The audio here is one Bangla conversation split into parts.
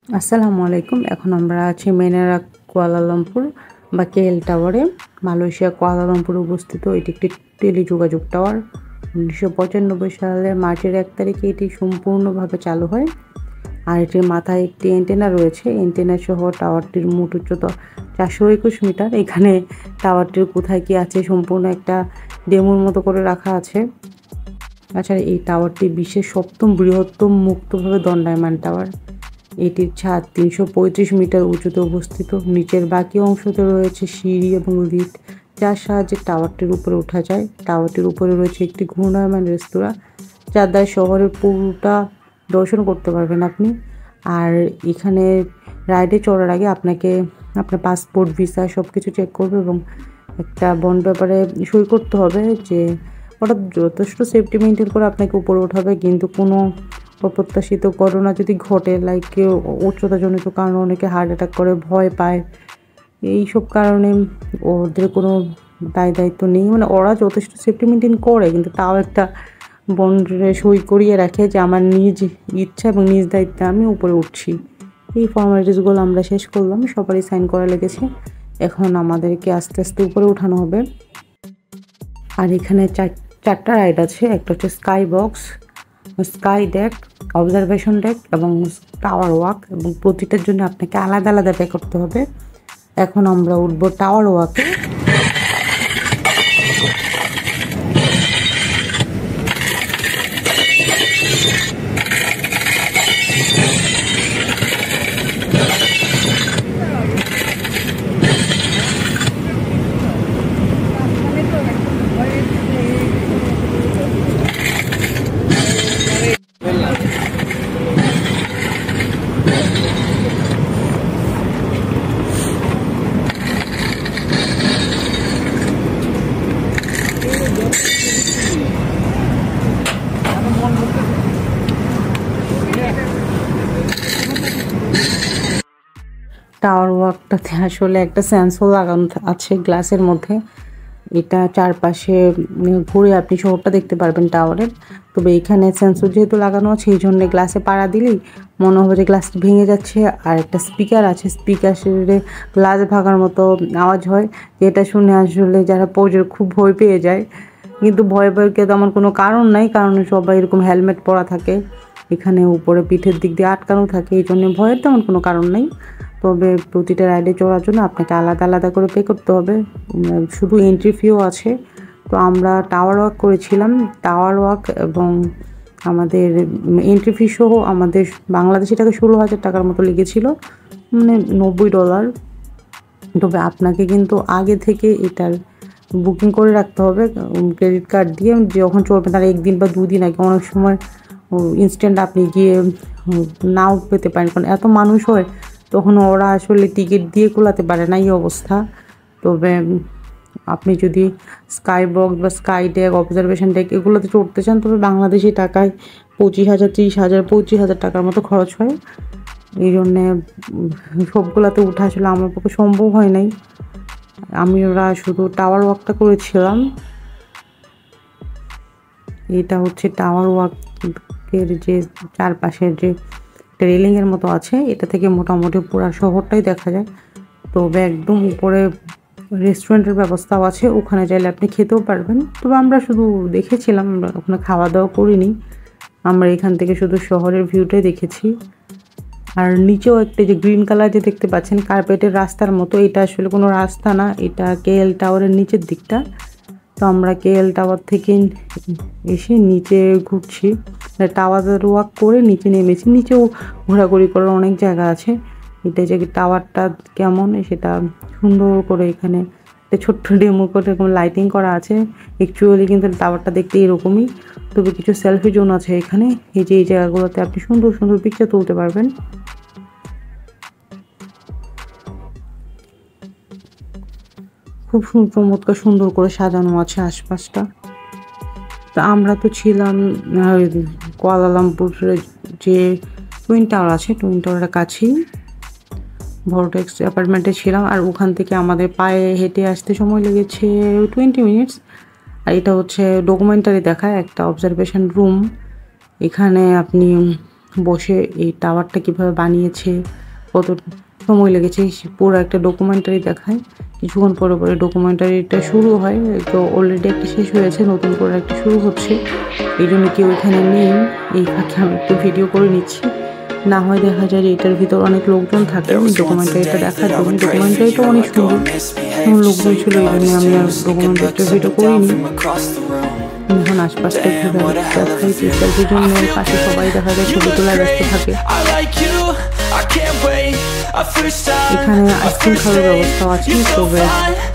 আসসালামু আলাইকুম। এখন আমরা আছি মেনারা কুয়ালালামপুর বা কেএল টাওয়ারে। মালয়েশিয়া কুয়ালালামপুরে অবস্থিত এটি একটি টেলিযোগাযোগ টাওয়ার। 1995 সালে মার্চের 1 তারিখে এটি সম্পূর্ণভাবে চালু হয়। আর এটির মাথায় একটি অ্যান্টেনা রয়েছে। অ্যান্টেনা সহ টাওয়ারটির মোট উচ্চতা 421 মিটার। এখানে টাওয়ারটির কোথায় কি আছে সম্পূর্ণ একটা ডেমোর মতো করে রাখা আছে। তাছাড়া এই টাওয়ারটি বিশ্বের 7ম বৃহত্তম মুক্তভাবে দণ্ডায়মান টাওয়ার। এটির ছাদ 335 মিটার উঁচুতে অবস্থিত। নিচের বাকি অংশতে রয়েছে সিঁড়ি এবং লিফট, যার সাহায্যে টাওয়ারটির উপরে ওঠা যায়। টাওয়ারটির উপরে রয়েছে একটি ঘূর্ণায়মান রেস্তোরাঁ, যার দ্বারা শহরের পুরোটা দর্শন করতে পারবেন আপনি। আর এখানে রাইডে চড়ার আগে আপনাকে আপনার পাসপোর্ট, ভিসা সব কিছু চেক করবে এবং একটা বন্ড পেপারে সই করতে হবে যে ওটা যথেষ্ট সেফটি মেনটেন করে আপনাকে উপরে ওঠাবে। কিন্তু কোনো অপ্রত্যাশিত ঘটনা যদি ঘটে, লাইক কেউ উচ্চতাজনিত কারণে অনেকে হার্ট অ্যাটাক করে, ভয় পায়, এইসব কারণে ওদের কোনো দায়িত্ব নেই। মানে ওরা যথেষ্ট সেফটি মেনটেন করে, কিন্তু তাও একটা বন্ডে সই করিয়ে রাখে যে আমার নিজ ইচ্ছা এবং নিজ দায়িত্বে আমি উপরে উঠছি। এই ফর্মালিটিসগুলো আমরা শেষ করলাম, সবারই সাইন করা লেগেছে। এখন আমাদেরকে আস্তে আস্তে উপরে উঠানো হবে। আর এখানে চারটা রাইড আছে। একটা হচ্ছে sky box, sky deck, observation deck এবং টাওয়ার ওয়াক, এবং প্রতিটার জন্য আপনাকে আলাদা আলাদা পে করতে হবে। এখন আমরা উঠবো টাওয়ার ওয়াকে। টাওয়ার ওয়াকটাতে আসলে একটা সেন্সর লাগানো আছে গ্লাসের মধ্যে। এটা চারপাশে ঘুরে আপনি শহরটা দেখতে পারবেন টাওয়ারের। তবে এখানে সেন্সর যেহেতু লাগানো আছে, এই জন্য গ্লাসে পাড়া দিলেই মনে হবে যে গ্লাসটা ভেঙে যাচ্ছে। আর একটা স্পিকার আছে, স্পিকারে গ্লাস ভাঙার মতো আওয়াজ হয়, যেটা শুনে আসলে যারা পৌঁছে খুব ভয় পেয়ে যায়। কিন্তু ভয় পেয়ে তেমন কোনো কারণ নাই, কারণ সবাই এরকম হেলমেট পরা থাকে। এখানে উপরে পিঠের দিক দিয়ে আটকানো থাকে, এই জন্য ভয়ের তেমন কোনো কারণ নেই। তবে প্রতিটা রাইডে চড়ার জন্য আপনাকে আলাদা আলাদা করে পে করতে হবে। শুধু এন্ট্রি ফিও আছে। তো আমরা টাওয়ার ওয়াক করেছিলাম। টাওয়ার ওয়াক এবং আমাদের এন্ট্রি ফি সহ আমাদের বাংলাদেশি টাকা 16,000 টাকার মতো লেগেছিল, মানে $90। তবে আপনাকে কিন্তু আগে থেকে এটার বুকিং করে রাখতে হবে ক্রেডিট কার্ড দিয়ে। যখন চলবে তার 1 দিন বা 2 দিন আগে, অনেক সময় ইনস্ট্যান্ট আপনি গিয়ে নাও পেতে পারেন, কারণ এত মানুষ হয় তখন ওরা আসলে টিকিট দিয়ে কুলাতে পারে না, এই অবস্থা। তবে আপনি যদি স্কাই বক্স বা স্কাই ডেক, অবজারভেশন ডেক এগুলোতে চড়তে চান, তবে বাংলাদেশি টাকায় 25,000, 30,000, 25,000 টাকার মতো খরচ হয়। এই জন্যে সবগুলোতে উঠা আসলে আমার পক্ষে সম্ভব হয় নাই। ওরা শুধু টাওয়ার ওয়াকটা করেছিলাম। এটা হচ্ছে টাওয়ার ওয়াকের যে চারপাশের যে রেলিংয়ের মতো আছে, এটা থেকে মোটামুটি পুরো শহরটাই দেখা যায়। তবে একদম উপরে রেস্টুরেন্টের ব্যবস্থাও আছে, ওখানে চাইলে আপনি খেতেও পারবেন। তবে আমরা শুধু দেখেছিলাম, আমরা ওখানে খাওয়া দাওয়া করিনি। আমরা এখান থেকে শুধু শহরের ভিউটাই দেখেছি। আর নিচেও একটা যে গ্রিন কালার যে দেখতে পাচ্ছেন কার্পেটের রাস্তার মতো, এটা আসলে কোনো রাস্তা না, এটা কেএল টাওয়ারের নিচের দিকটা। তো আমরা কেএল টাওয়ার থেকে এসে নিচে ঘুরছি, টাওয়ার ওয়াক করে নিচে নেমেছি। নিচেও ঘোরাঘুরি করার অনেক জায়গা আছে। এটা যে টাওয়ারটা কেমন সেটা সুন্দর করে এখানে একটা ছোট্ট ডেমো করে এরকম লাইটিং করা আছে। অ্যাকচুয়ালি কিন্তু টাওয়ারটা দেখতে এরকমই। তবে কিছু সেলফি জোন আছে এখানে, এই যে এই জায়গাগুলোতে আপনি সুন্দর সুন্দর পিকচার তুলতে পারবেন। খুব চমৎকার সুন্দর করে সাজানো আছে আশপাশটা। তো আমরা তো ছিলাম কুয়ালালামপুরের যে টুইন টাওয়ার আছে, টুইন টাওয়ারের কাছেই ভর্টেক্স অ্যাপার্টমেন্টে ছিলাম। আর ওখান থেকে আমাদের পায়ে হেঁটে আসতে সময় লেগেছে 20 মিনিটস। আর এটা হচ্ছে ডকুমেন্টারি দেখায় একটা অবজারভেশন রুম। এখানে আপনি বসে এই টাওয়ারটা কিভাবে বানিয়েছে, কত সময় লেগেছে পুরো একটা ডকুমেন্টারি দেখায়। কিছুক্ষণ পরে পরে ডকুমেন্টারিটা শুরু হয়, তো অলরেডি একটা শেষ হয়েছে, নতুন করে একটা শুরু হচ্ছে। এই জন্য কেউ এখানে নেই, এই ফাঁকে আমি একটু ভিডিও করে নিচ্ছি। না হয় দেখা যায় যে এটার ভিতর অনেক লোকজন থাকে ডকুমেন্টারিটা দেখার জন্য। ডকুমেন্টারিটা অনেক সুন্দর, লোকজন ছিল, এই জন্য আমি আর ডকুমেন্টারিটা ভিডিও করিনি। এখন আশপাশটা ঘুরে দেখাই সেলফির জন্য পাশে সবাই দেখা যায় ছবি তোলায় ব্যস্ত থাকে। এখানে আইসক্রিম খাওয়ার ব্যবস্থা আছে, তবে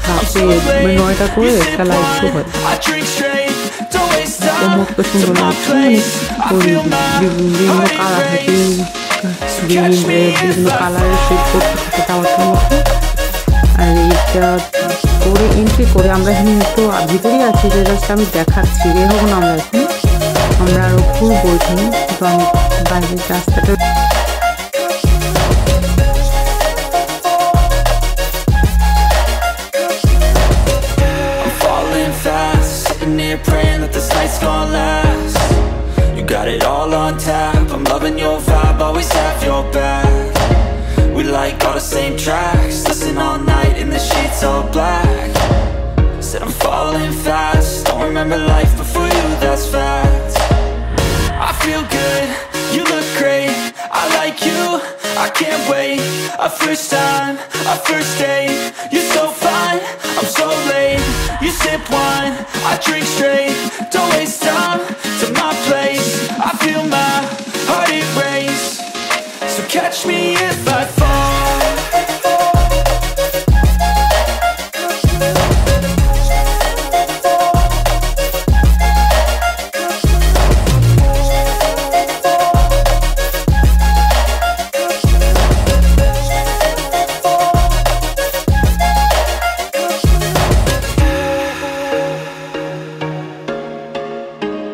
রাতে 9টা করে একটা লাইভ শো হয়। মুক্ত সুন্দর লাগছে, বিভিন্ন কালার থাকে, বিভিন্ন কালারের শেড করতে থাকে টাওয়ারটার মধ্যে। আর এইটা করে এন্ট্রি করে আমরা এখানে একটু ভিতরেই আছি, যে জাস্ট আমি দেখাচ্ছি, বের হবো না আমরা এখন, আমরা আরও খুব বলছি। তো আমি বাইরের রাস্তাটা praying that this night's gonna last. You got it all on tap, I'm loving your vibe, always have your back. We like all the same tracks, listen all night in the sheets all black. Said I'm falling fast, don't remember life before you, that's fact. I feel good, you look great, I like you, I can't wait. A first time, a first date, you're so fine, I'm so late. You sip wine, I drink straight, don't waste time to my place. I feel my heart erase, so catch me if I fall.